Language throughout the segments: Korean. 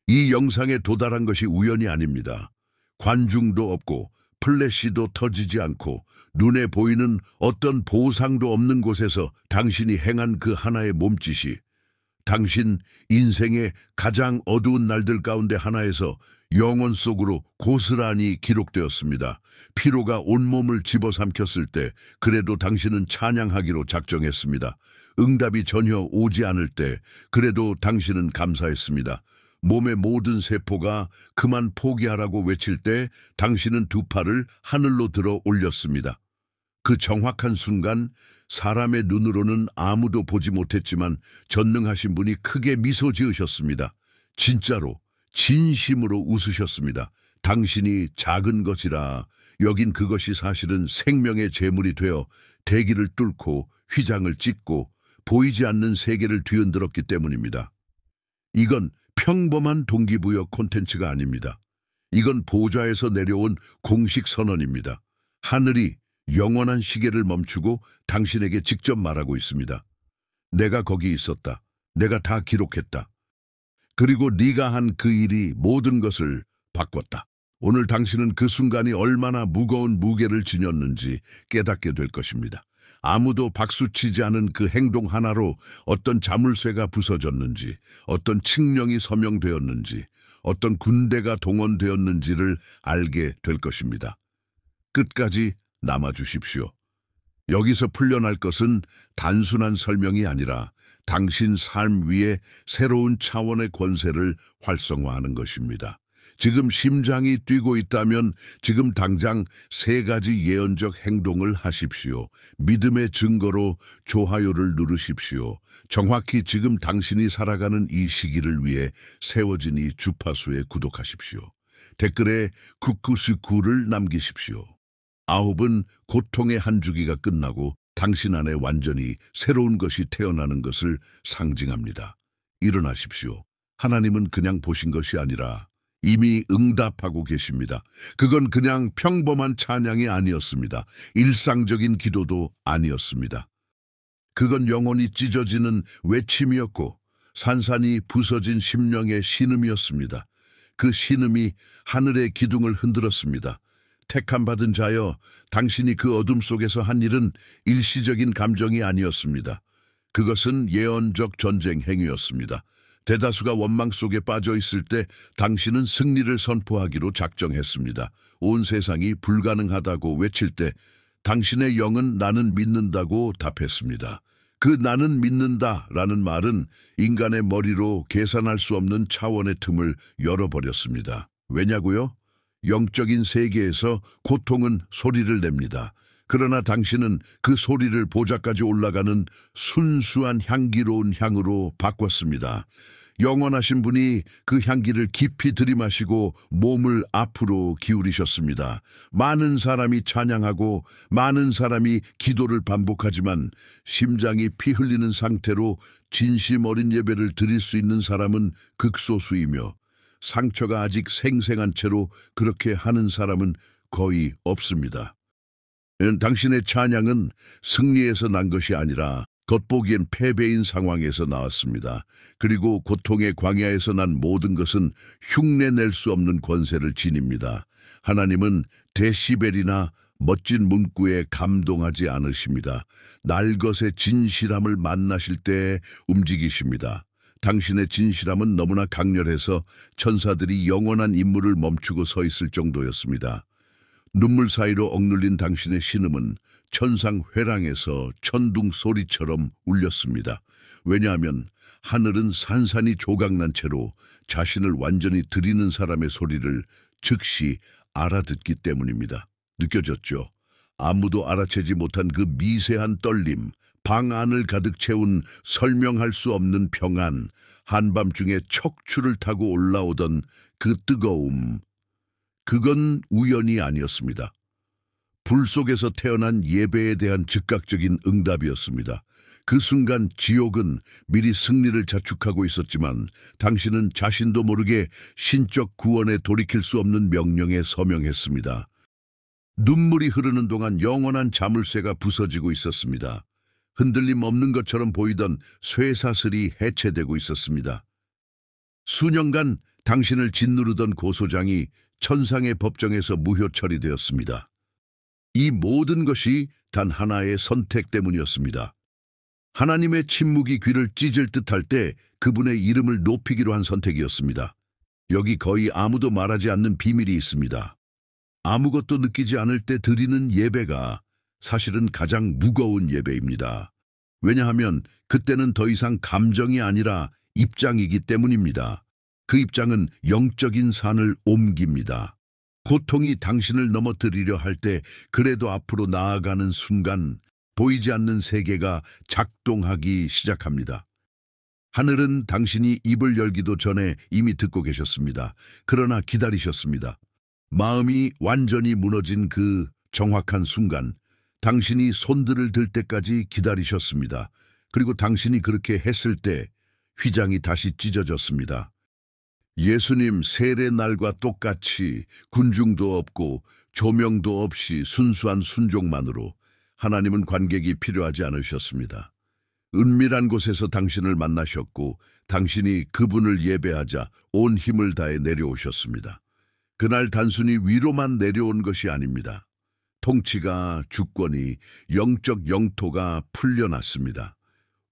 이 영상에 도달한 것이 우연이 아닙니다. 관중도 없고 플래시도 터지지 않고 눈에 보이는 어떤 보상도 없는 곳에서 당신이 행한 그 하나의 몸짓이 당신 인생의 가장 어두운 날들 가운데 하나에서 영혼 속으로 고스란히 기록되었습니다. 피로가 온몸을 집어삼켰을 때 그래도 당신은 찬양하기로 작정했습니다. 응답이 전혀 오지 않을 때 그래도 당신은 감사했습니다. 몸의 모든 세포가 그만 포기하라고 외칠 때 당신은 두 팔을 하늘로 들어 올렸습니다. 그 정확한 순간 사람의 눈으로는 아무도 보지 못했지만 전능하신 분이 크게 미소 지으셨습니다. 진짜로 진심으로 웃으셨습니다. 당신이 작은 것이라 여긴 그것이 사실은 생명의 제물이 되어 대기를 뚫고 휘장을 찢고 보이지 않는 세계를 뒤흔들었기 때문입니다. 이건 평범한 동기부여 콘텐츠가 아닙니다. 이건 보좌에서 내려온 공식 선언입니다. 하늘이 영원한 시계를 멈추고 당신에게 직접 말하고 있습니다. 내가 거기 있었다. 내가 다 기록했다. 그리고 네가 한 그 일이 모든 것을 바꿨다. 오늘 당신은 그 순간이 얼마나 무거운 무게를 지녔는지 깨닫게 될 것입니다. 아무도 박수치지 않은 그 행동 하나로 어떤 자물쇠가 부서졌는지, 어떤 칙령이 서명되었는지, 어떤 군대가 동원되었는지를 알게 될 것입니다. 끝까지 남아주십시오. 여기서 풀려날 것은 단순한 설명이 아니라 당신 삶 위에 새로운 차원의 권세를 활성화하는 것입니다. 지금 심장이 뛰고 있다면 지금 당장 세 가지 예언적 행동을 하십시오. 믿음의 증거로 좋아요를 누르십시오. 정확히 지금 당신이 살아가는 이 시기를 위해 세워진 이 주파수에 구독하십시오. 댓글에 쿠쿠스쿠를 남기십시오. 9은 고통의 한 주기가 끝나고 당신 안에 완전히 새로운 것이 태어나는 것을 상징합니다. 일어나십시오. 하나님은 그냥 보신 것이 아니라 이미 응답하고 계십니다. 그건 그냥 평범한 찬양이 아니었습니다. 일상적인 기도도 아니었습니다. 그건 영혼이 찢어지는 외침이었고 산산이 부서진 심령의 신음이었습니다. 그 신음이 하늘의 기둥을 흔들었습니다. 택함받은 자여, 당신이 그 어둠 속에서 한 일은 일시적인 감정이 아니었습니다. 그것은 예언적 전쟁 행위였습니다. 대다수가 원망 속에 빠져 있을 때 당신은 승리를 선포하기로 작정했습니다. 온 세상이 불가능하다고 외칠 때 당신의 영은 나는 믿는다고 답했습니다. 그 나는 믿는다라는 말은 인간의 머리로 계산할 수 없는 차원의 틈을 열어버렸습니다. 왜냐고요? 영적인 세계에서 고통은 소리를 냅니다. 그러나 당신은 그 소리를 보좌까지 올라가는 순수한 향기로운 향으로 바꿨습니다. 영원하신 분이 그 향기를 깊이 들이마시고 몸을 앞으로 기울이셨습니다. 많은 사람이 찬양하고 많은 사람이 기도를 반복하지만 심장이 피 흘리는 상태로 진심 어린 예배를 드릴 수 있는 사람은 극소수이며 상처가 아직 생생한 채로 그렇게 하는 사람은 거의 없습니다. 당신의 찬양은 승리에서 난 것이 아니라 겉보기엔 패배인 상황에서 나왔습니다. 그리고 고통의 광야에서 난 모든 것은 흉내낼 수 없는 권세를 지닙니다. 하나님은 데시벨이나 멋진 문구에 감동하지 않으십니다. 날것의 진실함을 만나실 때 움직이십니다. 당신의 진실함은 너무나 강렬해서 천사들이 영원한 임무를 멈추고 서 있을 정도였습니다. 눈물 사이로 억눌린 당신의 신음은 천상 회랑에서 천둥 소리처럼 울렸습니다. 왜냐하면 하늘은 산산이 조각난 채로 자신을 완전히 드리는 사람의 소리를 즉시 알아듣기 때문입니다. 느껴졌죠? 아무도 알아채지 못한 그 미세한 떨림, 방 안을 가득 채운 설명할 수 없는 평안, 한밤중에 척추를 타고 올라오던 그 뜨거움, 그건 우연이 아니었습니다. 불 속에서 태어난 예배에 대한 즉각적인 응답이었습니다. 그 순간 지옥은 미리 승리를 자축하고 있었지만 당신은 자신도 모르게 신적 구원에 돌이킬 수 없는 명령에 서명했습니다. 눈물이 흐르는 동안 영원한 자물쇠가 부서지고 있었습니다. 흔들림 없는 것처럼 보이던 쇠사슬이 해체되고 있었습니다. 수년간 당신을 짓누르던 고소장이 천상의 법정에서 무효 처리되었습니다. 이 모든 것이 단 하나의 선택 때문이었습니다. 하나님의 침묵이 귀를 찢을 듯할 때 그분의 이름을 높이기로 한 선택이었습니다. 여기 거의 아무도 말하지 않는 비밀이 있습니다. 아무것도 느끼지 않을 때 드리는 예배가 사실은 가장 무거운 예배입니다. 왜냐하면 그때는 더 이상 감정이 아니라 입장이기 때문입니다. 그 입장은 영적인 산을 옮깁니다. 고통이 당신을 넘어뜨리려 할 때 그래도 앞으로 나아가는 순간 보이지 않는 세계가 작동하기 시작합니다. 하늘은 당신이 입을 열기도 전에 이미 듣고 계셨습니다. 그러나 기다리셨습니다. 마음이 완전히 무너진 그 정확한 순간 당신이 손들을 들 때까지 기다리셨습니다. 그리고 당신이 그렇게 했을 때 휘장이 다시 찢어졌습니다. 예수님 세례 날과 똑같이 군중도 없고 조명도 없이 순수한 순종만으로 하나님은 관객이 필요하지 않으셨습니다. 은밀한 곳에서 당신을 만나셨고 당신이 그분을 예배하자 온 힘을 다해 내려오셨습니다. 그날 단순히 위로만 내려온 것이 아닙니다. 통치가, 주권이, 영적 영토가 풀려났습니다.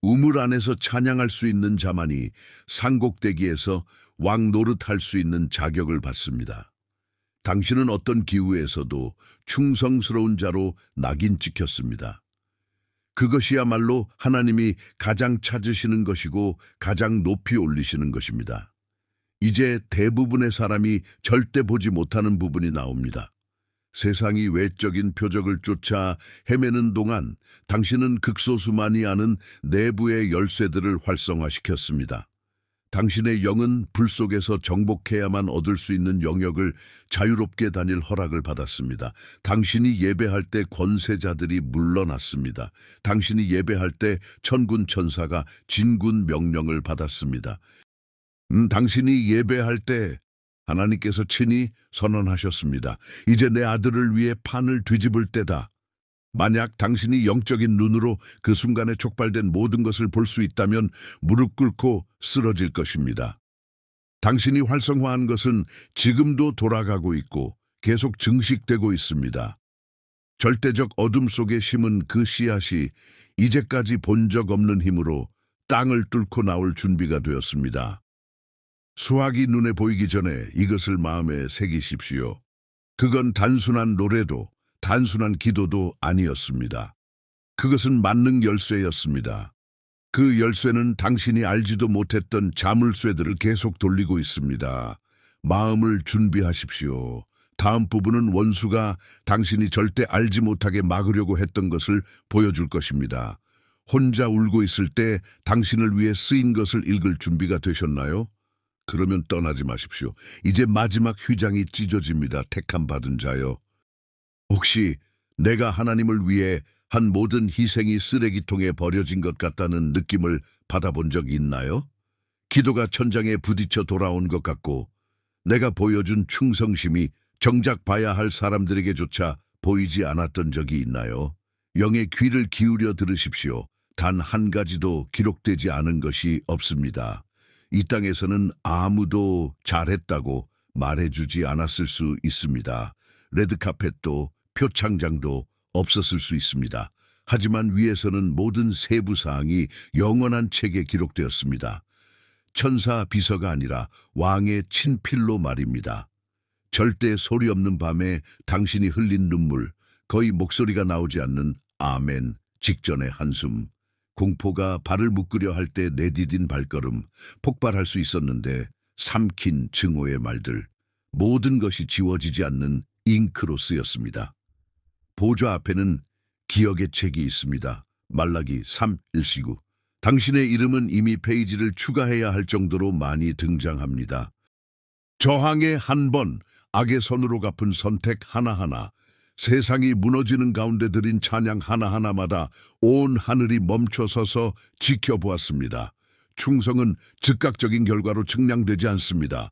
우물 안에서 찬양할 수 있는 자만이 상곡대기에서 왕 노릇할 수 있는 자격을 받습니다. 당신은 어떤 기후에서도 충성스러운 자로 낙인 찍혔습니다. 그것이야말로 하나님이 가장 찾으시는 것이고 가장 높이 올리시는 것입니다. 이제 대부분의 사람이 절대 보지 못하는 부분이 나옵니다. 세상이 외적인 표적을 쫓아 헤매는 동안 당신은 극소수만이 아는 내부의 열쇠들을 활성화시켰습니다. 당신의 영은 불 속에서 정복해야만 얻을 수 있는 영역을 자유롭게 다닐 허락을 받았습니다. 당신이 예배할 때 권세자들이 물러났습니다. 당신이 예배할 때 천군 천사가 진군 명령을 받았습니다. 당신이 예배할 때 하나님께서 친히 선언하셨습니다. 이제 내 아들을 위해 판을 뒤집을 때다. 만약 당신이 영적인 눈으로 그 순간에 촉발된 모든 것을 볼 수 있다면 무릎 꿇고 쓰러질 것입니다. 당신이 활성화한 것은 지금도 돌아가고 있고 계속 증식되고 있습니다. 절대적 어둠 속에 심은 그 씨앗이 이제까지 본 적 없는 힘으로 땅을 뚫고 나올 준비가 되었습니다. 수확이 눈에 보이기 전에 이것을 마음에 새기십시오. 그건 단순한 노래도 단순한 기도도 아니었습니다. 그것은 만능 열쇠였습니다. 그 열쇠는 당신이 알지도 못했던 자물쇠들을 계속 돌리고 있습니다. 마음을 준비하십시오. 다음 부분은 원수가 당신이 절대 알지 못하게 막으려고 했던 것을 보여줄 것입니다. 혼자 울고 있을 때 당신을 위해 쓰인 것을 읽을 준비가 되셨나요? 그러면 떠나지 마십시오. 이제 마지막 휘장이 찢어집니다. 택함 받은 자여. 혹시 내가 하나님을 위해 한 모든 희생이 쓰레기통에 버려진 것 같다는 느낌을 받아본 적 있나요? 기도가 천장에 부딪혀 돌아온 것 같고 내가 보여준 충성심이 정작 봐야 할 사람들에게조차 보이지 않았던 적이 있나요? 영의 귀를 기울여 들으십시오. 단 한 가지도 기록되지 않은 것이 없습니다. 이 땅에서는 아무도 잘했다고 말해주지 않았을 수 있습니다. 레드카펫도 표창장도 없었을 수 있습니다. 하지만 위에서는 모든 세부사항이 영원한 책에 기록되었습니다. 천사 비서가 아니라 왕의 친필로 말입니다. 절대 소리 없는 밤에 당신이 흘린 눈물, 거의 목소리가 나오지 않는 아멘 직전의 한숨, 공포가 발을 묶으려 할 때 내디딘 발걸음, 폭발할 수 있었는데 삼킨 증오의 말들, 모든 것이 지워지지 않는 잉크로 쓰였습니다. 보좌 앞에는 기억의 책이 있습니다. 말라기 3:1-9. 당신의 이름은 이미 페이지를 추가해야 할 정도로 많이 등장합니다. 저항의 한 번, 악의 손으로 갚은 선택 하나하나, 세상이 무너지는 가운데 드린 찬양 하나하나마다 온 하늘이 멈춰서서 지켜보았습니다. 충성은 즉각적인 결과로 측량되지 않습니다.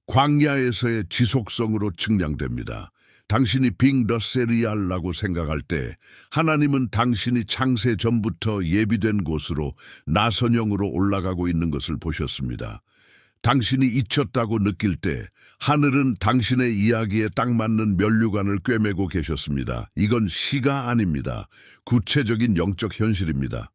광야에서의 지속성으로 측량됩니다. 당신이 빙 더 세리알라고 생각할 때 하나님은 당신이 창세 전부터 예비된 곳으로 나선형으로 올라가고 있는 것을 보셨습니다. 당신이 잊혔다고 느낄 때 하늘은 당신의 이야기에 딱 맞는 면류관을 꿰매고 계셨습니다. 이건 시가 아닙니다. 구체적인 영적 현실입니다.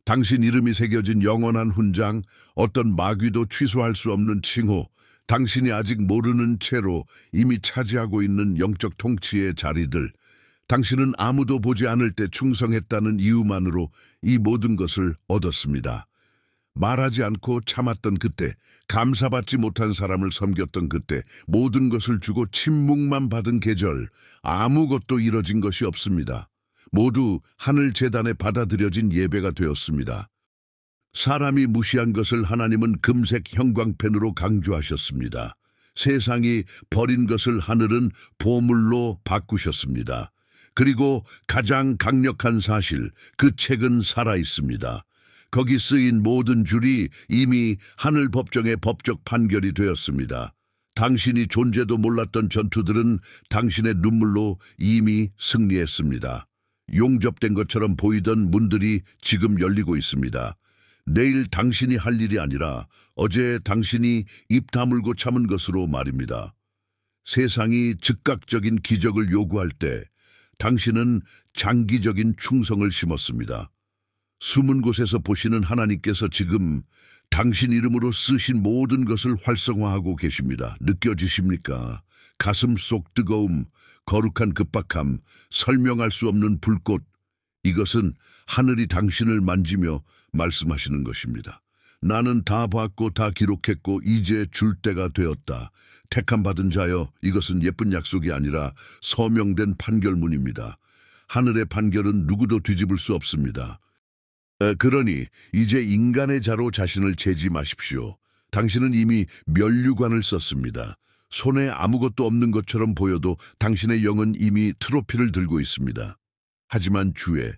당신 이름이 새겨진 영원한 훈장, 어떤 마귀도 취소할 수 없는 칭호, 당신이 아직 모르는 채로 이미 차지하고 있는 영적 통치의 자리들, 당신은 아무도 보지 않을 때 충성했다는 이유만으로 이 모든 것을 얻었습니다. 말하지 않고 참았던 그때, 감사받지 못한 사람을 섬겼던 그때, 모든 것을 주고 침묵만 받은 계절, 아무것도 이뤄진 것이 없습니다. 모두 하늘 재단에 받아들여진 예배가 되었습니다. 사람이 무시한 것을 하나님은 금색 형광펜으로 강조하셨습니다. 세상이 버린 것을 하늘은 보물로 바꾸셨습니다. 그리고 가장 강력한 사실, 그 책은 살아있습니다. 거기 쓰인 모든 줄이 이미 하늘 법정의 법적 판결이 되었습니다. 당신이 존재도 몰랐던 전투들은 당신의 눈물로 이미 승리했습니다. 용접된 것처럼 보이던 문들이 지금 열리고 있습니다. 내일 당신이 할 일이 아니라 어제 당신이 입 다물고 참은 것으로 말입니다. 세상이 즉각적인 기적을 요구할 때 당신은 장기적인 충성을 심었습니다. 숨은 곳에서 보시는 하나님께서 지금 당신 이름으로 쓰신 모든 것을 활성화하고 계십니다. 느껴지십니까? 가슴 속 뜨거움, 거룩한 급박함, 설명할 수 없는 불꽃, 이것은 하늘이 당신을 만지며 말씀하시는 것입니다. 나는 다 봤고 다 기록했고 이제 줄 때가 되었다. 택함 받은 자여, 이것은 예쁜 약속이 아니라 서명된 판결문입니다. 하늘의 판결은 누구도 뒤집을 수 없습니다. 그러니 이제 인간의 자로 자신을 재지 마십시오. 당신은 이미 면류관을 썼습니다. 손에 아무것도 없는 것처럼 보여도 당신의 영은 이미 트로피를 들고 있습니다. 하지만 주에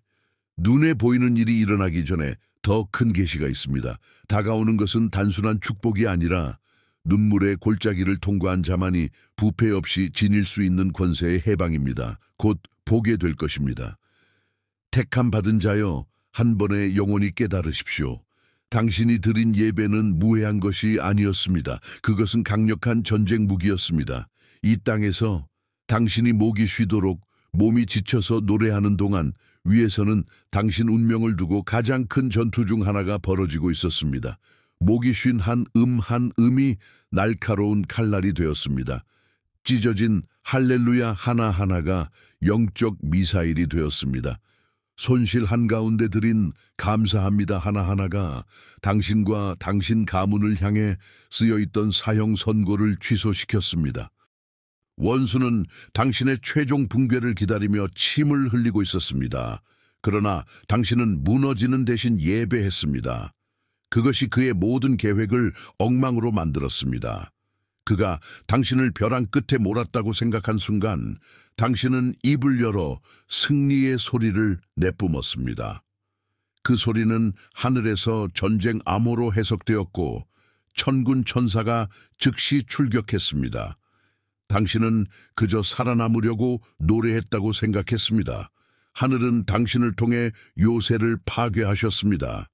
눈에 보이는 일이 일어나기 전에 더 큰 계시가 있습니다. 다가오는 것은 단순한 축복이 아니라 눈물의 골짜기를 통과한 자만이 부패 없이 지닐 수 있는 권세의 해방입니다. 곧 보게 될 것입니다. 택함 받은 자여, 한 번에 영원히 깨달으십시오. 당신이 드린 예배는 무해한 것이 아니었습니다. 그것은 강력한 전쟁 무기였습니다. 이 땅에서 당신이 목이 쉬도록 몸이 지쳐서 노래하는 동안 위에서는 당신 운명을 두고 가장 큰 전투 중 하나가 벌어지고 있었습니다. 목이 쉰 한 음이 날카로운 칼날이 되었습니다. 찢어진 할렐루야 하나하나가 영적 미사일이 되었습니다. 손실 한가운데 드린 감사합니다 하나하나가 당신과 당신 가문을 향해 쓰여있던 사형 선고를 취소시켰습니다. 원수는 당신의 최종 붕괴를 기다리며 침을 흘리고 있었습니다. 그러나 당신은 무너지는 대신 예배했습니다. 그것이 그의 모든 계획을 엉망으로 만들었습니다. 그가 당신을 벼랑 끝에 몰았다고 생각한 순간 당신은 입을 열어 승리의 소리를 내뿜었습니다. 그 소리는 하늘에서 전쟁 암호로 해석되었고 천군 천사가 즉시 출격했습니다. 당신은 그저 살아남으려고 노래했다고 생각했습니다. 하늘은 당신을 통해 요새를 파괴하셨습니다.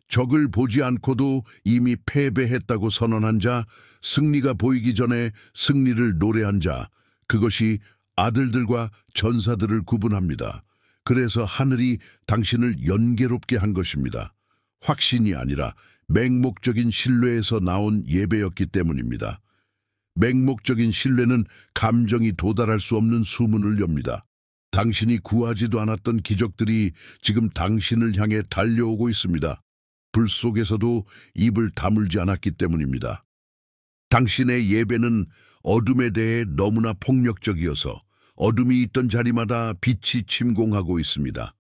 적을 보지 않고도 이미 패배했다고 선언한 자, 승리가 보이기 전에 승리를 노래한 자, 그것이 아들들과 전사들을 구분합니다. 그래서 하늘이 당신을 연계롭게 한 것입니다. 확신이 아니라 맹목적인 신뢰에서 나온 예배였기 때문입니다. 맹목적인 신뢰는 감정이 도달할 수 없는 수문을 엽니다. 당신이 구하지도 않았던 기적들이 지금 당신을 향해 달려오고 있습니다. 불 속에서도 입을 다물지 않았기 때문입니다. 당신의 예배는 어둠에 대해 너무나 폭력적이어서 어둠이 있던 자리마다 빛이 침공하고 있습니다.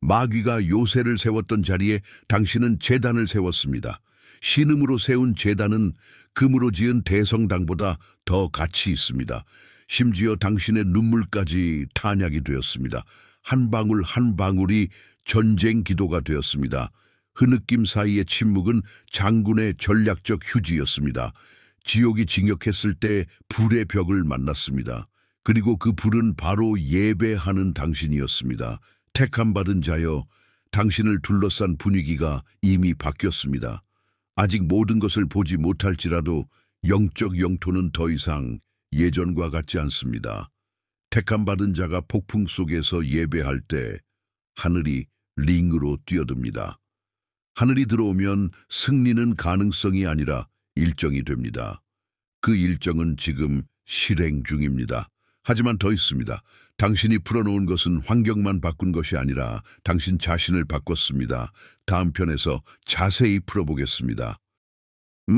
마귀가 요새를 세웠던 자리에 당신은 제단을 세웠습니다. 신음으로 세운 제단은 금으로 지은 대성당보다 더 가치 있습니다. 심지어 당신의 눈물까지 탄약이 되었습니다. 한 방울 한 방울이 전쟁 기도가 되었습니다. 흐느낌 사이의 침묵은 장군의 전략적 휴지였습니다. 지옥이 징역했을 때 불의 벽을 만났습니다. 그리고 그 불은 바로 예배하는 당신이었습니다. 택함 받은 자여, 당신을 둘러싼 분위기가 이미 바뀌었습니다. 아직 모든 것을 보지 못할지라도 영적 영토는 더 이상 예전과 같지 않습니다. 택함받은 자가 폭풍 속에서 예배할 때 하늘이 링으로 뛰어듭니다. 하늘이 들어오면 승리는 가능성이 아니라 일정이 됩니다. 그 일정은 지금 실행 중입니다. 하지만 더 있습니다. 당신이 풀어놓은 것은 환경만 바꾼 것이 아니라 당신 자신을 바꿨습니다. 다음 편에서 자세히 풀어보겠습니다.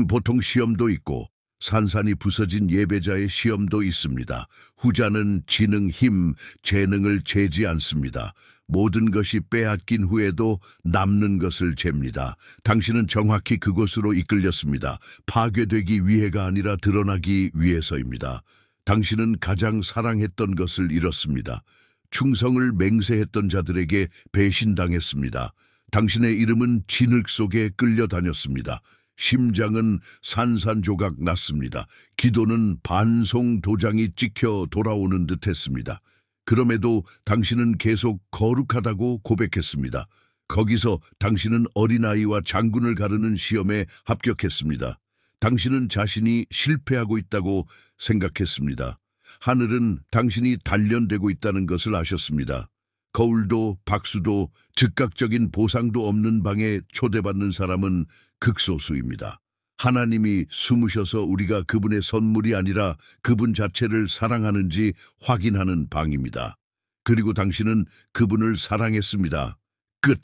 보통 시험도 있고 산산이 부서진 예배자의 시험도 있습니다. 후자는 지능, 힘, 재능을 재지 않습니다. 모든 것이 빼앗긴 후에도 남는 것을 잽니다. 당신은 정확히 그곳으로 이끌렸습니다. 파괴되기 위해가 아니라 드러나기 위해서입니다. 당신은 가장 사랑했던 것을 잃었습니다. 충성을 맹세했던 자들에게 배신당했습니다. 당신의 이름은 진흙 속에 끌려다녔습니다. 심장은 산산조각 났습니다. 기도는 반송 도장이 찍혀 돌아오는 듯했습니다. 그럼에도 당신은 계속 거룩하다고 고백했습니다. 거기서 당신은 어린아이와 장군을 가르는 시험에 합격했습니다. 당신은 자신이 실패하고 있다고 생각했습니다. 하늘은 당신이 단련되고 있다는 것을 아셨습니다. 거울도 박수도 즉각적인 보상도 없는 방에 초대받는 사람은 극소수입니다. 하나님이 숨으셔서 우리가 그분의 선물이 아니라 그분 자체를 사랑하는지 확인하는 방입니다. 그리고 당신은 그분을 사랑했습니다. 끝.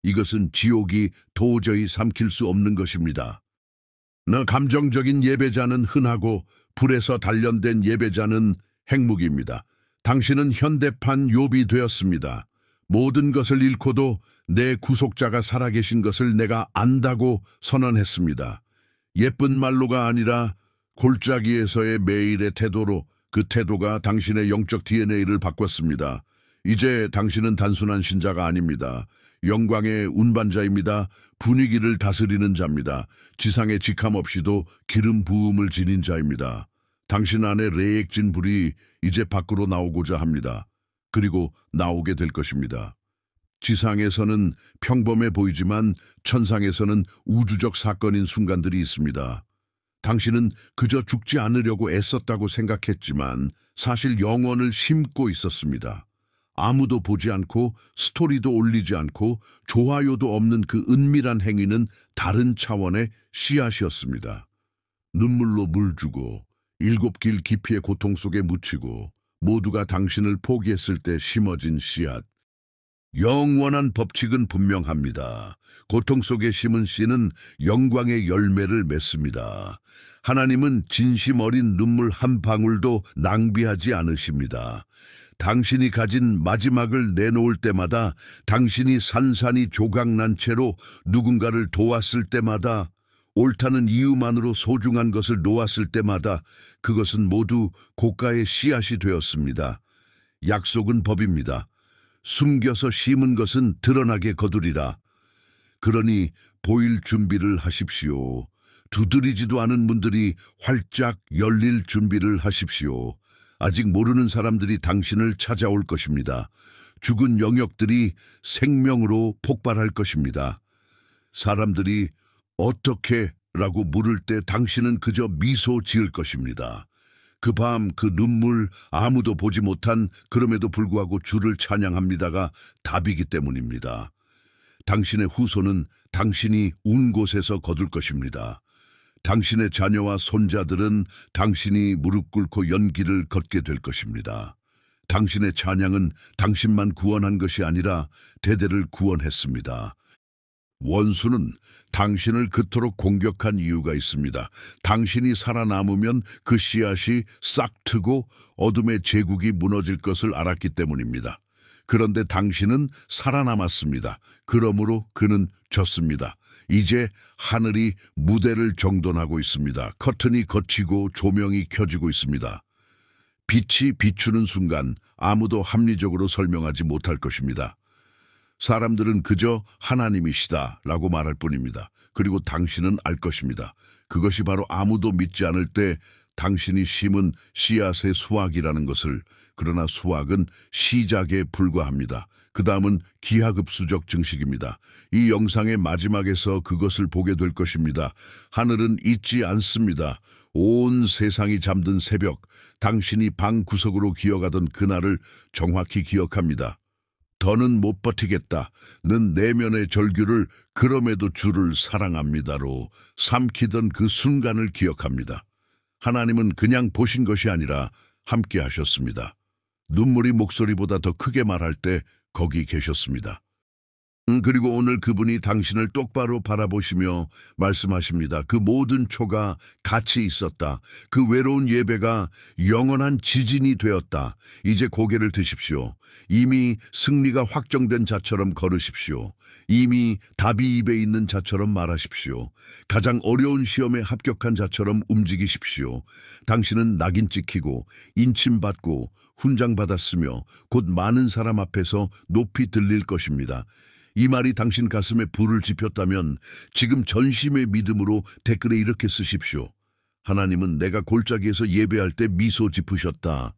이것은 지옥이 도저히 삼킬 수 없는 것입니다. 감정적인 예배자는 흔하고 불에서 단련된 예배자는 핵무기입니다. 당신은 현대판 욥이 되었습니다. 모든 것을 잃고도 내 구속자가 살아계신 것을 내가 안다고 선언했습니다. 예쁜 말로가 아니라 골짜기에서의 매일의 태도로 그 태도가 당신의 영적 DNA를 바꿨습니다. 이제 당신은 단순한 신자가 아닙니다. 영광의 운반자입니다. 분위기를 다스리는 자입니다. 지상의 직함 없이도 기름 부음을 지닌 자입니다. 당신 안에 레액진 불이 이제 밖으로 나오고자 합니다. 그리고 나오게 될 것입니다. 지상에서는 평범해 보이지만 천상에서는 우주적 사건인 순간들이 있습니다. 당신은 그저 죽지 않으려고 애썼다고 생각했지만 사실 영혼을 심고 있었습니다. 아무도 보지 않고 스토리도 올리지 않고 좋아요도 없는 그 은밀한 행위는 다른 차원의 씨앗이었습니다. 눈물로 물 주고 7길 깊이의 고통 속에 묻히고 모두가 당신을 포기했을 때 심어진 씨앗. 영원한 법칙은 분명합니다. 고통 속에 심은 씨는 영광의 열매를 맺습니다. 하나님은 진심 어린 눈물 한 방울도 낭비하지 않으십니다. 당신이 가진 마지막을 내놓을 때마다, 당신이 산산이 조각난 채로 누군가를 도왔을 때마다, 옳다는 이유만으로 소중한 것을 놓았을 때마다 그것은 모두 고가의 씨앗이 되었습니다. 약속은 법입니다. 숨겨서 심은 것은 드러나게 거두리라. 그러니 보일 준비를 하십시오. 두드리지도 않은 문들이 활짝 열릴 준비를 하십시오. 아직 모르는 사람들이 당신을 찾아올 것입니다. 죽은 영역들이 생명으로 폭발할 것입니다. 사람들이 어떻게? 라고 물을 때 당신은 그저 미소 지을 것입니다. 그 밤 그 눈물 아무도 보지 못한 그럼에도 불구하고 주를 찬양합니다가 답이기 때문입니다. 당신의 후손은 당신이 운 곳에서 거둘 것입니다. 당신의 자녀와 손자들은 당신이 무릎 꿇고 연기를 걷게 될 것입니다. 당신의 찬양은 당신만 구원한 것이 아니라 대대를 구원했습니다. 원수는 당신을 그토록 공격한 이유가 있습니다. 당신이 살아남으면 그 씨앗이 싹 트고 어둠의 제국이 무너질 것을 알았기 때문입니다. 그런데 당신은 살아남았습니다. 그러므로 그는 졌습니다. 이제 하늘이 무대를 정돈하고 있습니다. 커튼이 걷히고 조명이 켜지고 있습니다. 빛이 비추는 순간 아무도 합리적으로 설명하지 못할 것입니다. 사람들은 그저 하나님이시다 라고 말할 뿐입니다. 그리고 당신은 알 것입니다. 그것이 바로 아무도 믿지 않을 때 당신이 심은 씨앗의 수확이라는 것을. 그러나 수확은 시작에 불과합니다. 그 다음은 기하급수적 증식입니다. 이 영상의 마지막에서 그것을 보게 될 것입니다. 하늘은 잊지 않습니다. 온 세상이 잠든 새벽, 당신이 방 구석으로 기어가던 그날을 정확히 기억합니다. 더는 못 버티겠다. 는 내면의 절규를 그럼에도 주를 사랑합니다로 삼키던 그 순간을 기억합니다. 하나님은 그냥 보신 것이 아니라 함께 하셨습니다. 눈물이 목소리보다 더 크게 말할 때 거기 계셨습니다. 그리고 오늘 그분이 당신을 똑바로 바라보시며 말씀하십니다. 그 모든 초가 가치 있었다. 그 외로운 예배가 영원한 지진이 되었다. 이제 고개를 드십시오. 이미 승리가 확정된 자처럼 걸으십시오. 이미 답이 입에 있는 자처럼 말하십시오. 가장 어려운 시험에 합격한 자처럼 움직이십시오. 당신은 낙인 찍히고 인침받고 훈장받았으며 곧 많은 사람 앞에서 높이 들릴 것입니다. 이 말이 당신 가슴에 불을 지폈다면 지금 전심의 믿음으로 댓글에 이렇게 쓰십시오. 하나님은 내가 골짜기에서 예배할 때 미소 짚으셨다.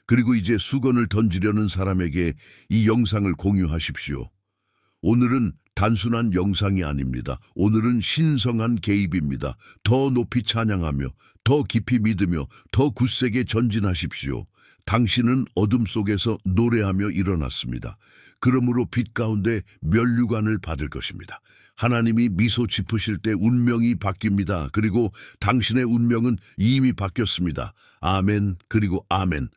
그리고 이제 수건을 던지려는 사람에게 이 영상을 공유하십시오. 오늘은 단순한 영상이 아닙니다. 오늘은 신성한 개입입니다. 더 높이 찬양하며 더 깊이 믿으며 더 굳세게 전진하십시오. 당신은 어둠 속에서 노래하며 일어났습니다. 그러므로 빛 가운데 면류관을 받을 것입니다. 하나님이 미소 짚으실 때 운명이 바뀝니다. 그리고 당신의 운명은 이미 바뀌었습니다. 아멘 그리고 아멘.